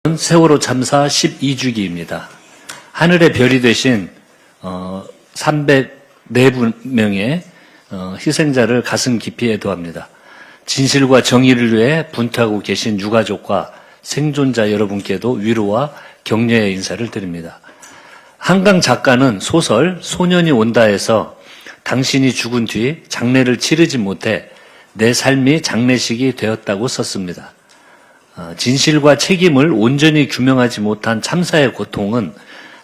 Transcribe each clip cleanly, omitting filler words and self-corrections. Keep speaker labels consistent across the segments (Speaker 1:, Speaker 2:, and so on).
Speaker 1: 세월호 참사 12주기입니다. 하늘의 별이 되신 304명의 희생자를 가슴 깊이 애도합니다. 진실과 정의를 위해 분투하고 계신 유가족과 생존자 여러분께도 위로와 격려의 인사를 드립니다. 한강 작가는 소설 소년이 온다에서 당신이 죽은 뒤 장례를 치르지 못해 내 삶이 장례식이 되었다고 썼습니다. 진실과 책임을 온전히 규명하지 못한 참사의 고통은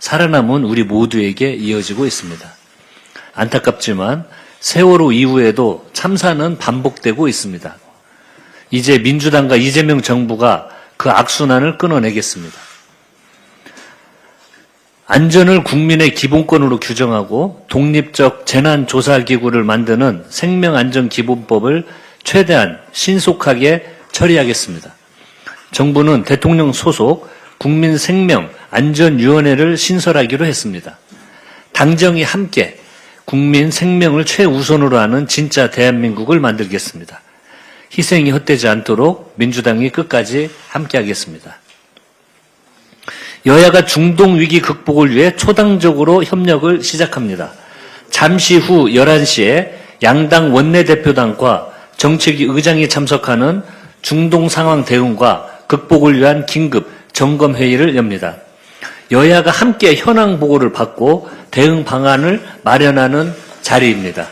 Speaker 1: 살아남은 우리 모두에게 이어지고 있습니다. 안타깝지만 세월호 이후에도 참사는 반복되고 있습니다. 이제 민주당과 이재명 정부가 그 악순환을 끊어내겠습니다. 안전을 국민의 기본권으로 규정하고 독립적 재난조사기구를 만드는 생명안전기본법을 최대한 신속하게 처리하겠습니다. 정부는 대통령 소속 국민생명안전위원회를 신설하기로 했습니다. 당정이 함께 국민 생명을 최우선으로 하는 진짜 대한민국을 만들겠습니다. 희생이 헛되지 않도록 민주당이 끝까지 함께하겠습니다. 여야가 중동 위기 극복을 위해 초당적으로 협력을 시작합니다. 잠시 후 11시에 양당 원내대표단과 정책위 의장이 참석하는 중동 상황 대응과 극복을 위한 긴급 점검회의를 엽니다. 여야가 함께 현황 보고를 받고 대응 방안을 마련하는 자리입니다.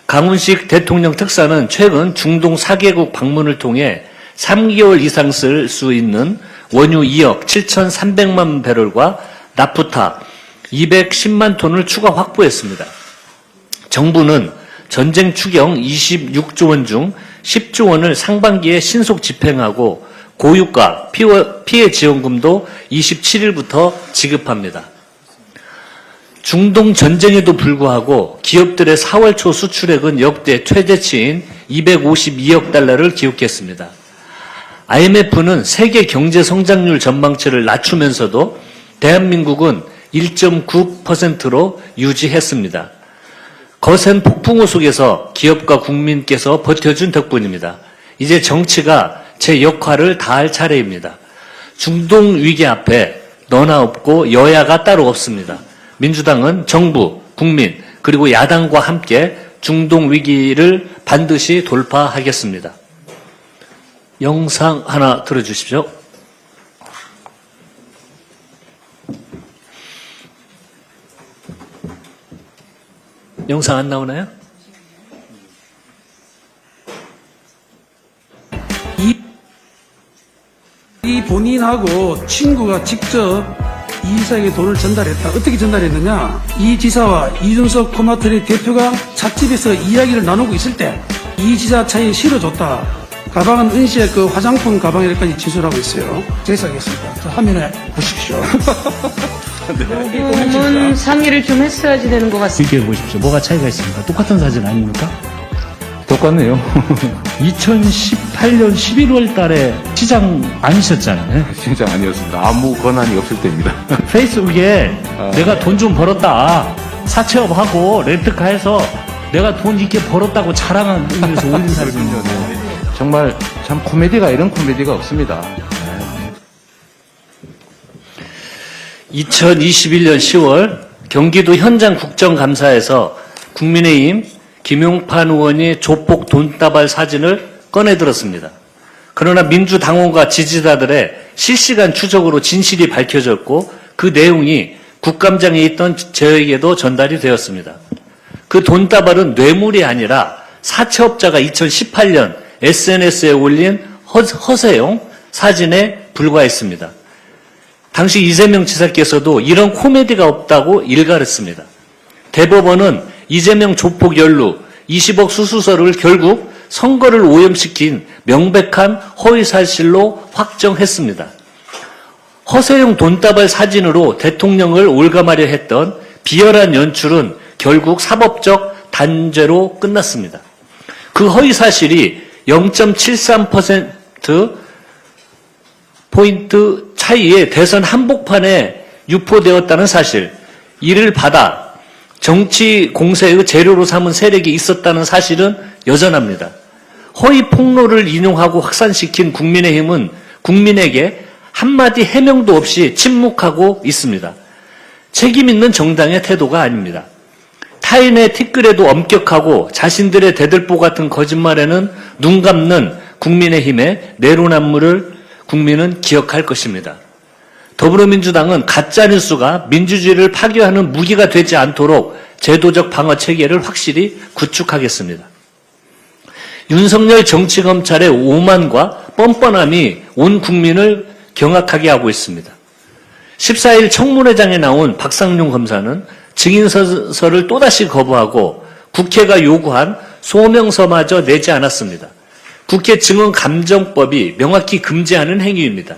Speaker 1: 강훈식 대통령 특사는 최근 중동 4개국 방문을 통해 3개월 이상 쓸 수 있는 원유 2억 7,300만 배럴과 나프타 210만 톤을 추가 확보했습니다. 정부는 전쟁 추경 26조 원 중 10조 원을 상반기에 신속 집행하고 고유가 피해 지원금도 27일부터 지급합니다. 중동 전쟁에도 불구하고 기업들의 4월 초 수출액은 역대 최대치인 252억 달러를 기록했습니다. IMF는 세계 경제 성장률 전망치를 낮추면서도 대한민국은 1.9%로 유지했습니다. 거센 폭풍우 속에서 기업과 국민께서 버텨준 덕분입니다. 이제 정치가 제 역할을 다할 차례입니다. 중동 위기 앞에 너나 없고 여야가 따로 없습니다. 민주당은 정부, 국민, 그리고 야당과 함께 중동 위기를 반드시 돌파하겠습니다. 영상 하나 들어주십시오. 영상 안 나오나요?
Speaker 2: 이 본인하고 친구가 직접 이 지사에게 돈을 전달했다. 어떻게 전달했느냐? 이 지사와 이준석 코마트리 대표가 찻집에서 이야기를 나누고 있을 때 이 지사 차에 실어줬다. 가방은 은시의 그 화장품 가방이라까지 진술하고 있어요. 제시하겠습니다. 자, 화면에 보십시오.
Speaker 3: 요금은 상의를 좀 했어야지 되는 것 같습니다.
Speaker 4: 비교해 보십시오. 뭐가 차이가 있습니까? 똑같은 사진 아닙니까?
Speaker 5: 똑같네요.
Speaker 4: 2018년 11월 달에 시장 아니셨잖아요.
Speaker 5: 진짜 아니었습니다. 아무 권한이 없을 때입니다.
Speaker 4: 페이스북에 내가 돈 좀 벌었다. 사채업하고 렌트카해서 내가 돈 이렇게 벌었다고 자랑한 의미에서 올린 사진이죠.
Speaker 5: 정말 참 코미디가 이런 코미디가 없습니다.
Speaker 1: 2021년 10월 경기도 현장 국정감사에서 국민의힘 김용판 의원이 조폭 돈다발 사진을 꺼내들었습니다. 그러나 민주당원과 지지자들의 실시간 추적으로 진실이 밝혀졌고 그 내용이 국감장에 있던 저에게도 전달이 되었습니다. 그 돈다발은 뇌물이 아니라 사채업자가 2018년 SNS에 올린 허세용 사진에 불과했습니다. 당시 이재명 지사께서도 이런 코미디가 없다고 일갈했습니다. 대법원은 이재명 조폭 연루 20억 수수서를 결국 선거를 오염시킨 명백한 허위사실로 확정했습니다. 허세용 돈다발 사진으로 대통령을 올감하려 했던 비열한 연출은 결국 사법적 단죄로 끝났습니다. 그 허위사실이 0.73% 차이의 대선 한복판에 유포되었다는 사실, 이를 받아 정치 공세의 재료로 삼은 세력이 있었다는 사실은 여전합니다. 허위 폭로를 인용하고 확산시킨 국민의힘은 국민에게 한마디 해명도 없이 침묵하고 있습니다. 책임 있는 정당의 태도가 아닙니다. 타인의 티끌에도 엄격하고 자신들의 대들보 같은 거짓말에는 눈 감는 국민의힘의 내로남불을 국민은 기억할 것입니다. 더불어민주당은 가짜뉴스가 민주주의를 파괴하는 무기가 되지 않도록 제도적 방어 체계를 확실히 구축하겠습니다. 윤석열 정치검찰의 오만과 뻔뻔함이 온 국민을 경악하게 하고 있습니다. 14일 청문회장에 나온 박상용 검사는 증인서를 또다시 거부하고 국회가 요구한 소명서마저 내지 않았습니다. 국회 증언감정법이 명확히 금지하는 행위입니다.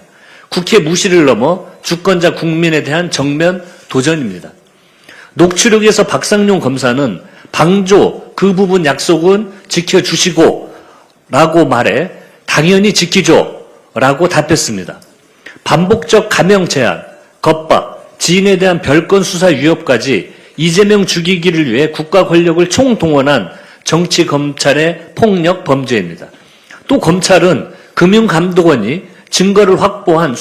Speaker 1: 국회 무시를 넘어 주권자 국민에 대한 정면 도전입니다. 녹취록에서 박상용 검사는 방조 그 부분 약속은 지켜주시고 라고 말해 당연히 지키죠 라고 답했습니다. 반복적 감형 제한, 겁박, 지인에 대한 별건 수사 위협까지 이재명 죽이기를 위해 국가 권력을 총동원한 정치검찰의 폭력 범죄입니다. 또 검찰은 금융감독원이 증거를 확보한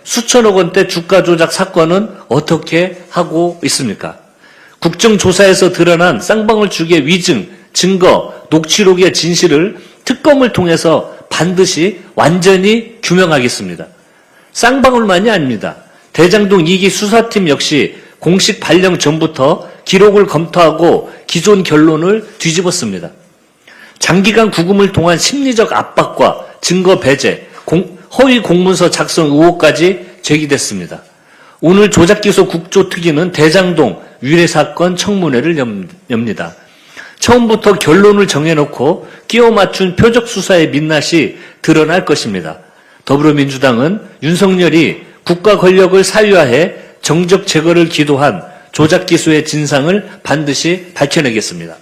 Speaker 1: 수천억 원대 주가 조작 사건은 어떻게 하고 있습니까? 국정조사에서 드러난 쌍방울주의 위증, 증거, 녹취록의 진실을 특검을 통해서 반드시 완전히 규명하겠습니다. 쌍방울만이 아닙니다. 대장동 2기 수사팀 역시 공식 발령 전부터 기록을 검토하고 기존 결론을 뒤집었습니다. 장기간 구금을 통한 심리적 압박과 증거 배제, 허위 공문서 작성 의혹까지 제기됐습니다. 오늘 조작기소 국조특위는 대장동 위례 사건 청문회를 엽니다. 처음부터 결론을 정해놓고 끼워 맞춘 표적 수사의 민낯이 드러날 것입니다. 더불어민주당은 윤석열이 국가 권력을 사유화해 정적 제거를 기도한 조작기소의 진상을 반드시 밝혀내겠습니다.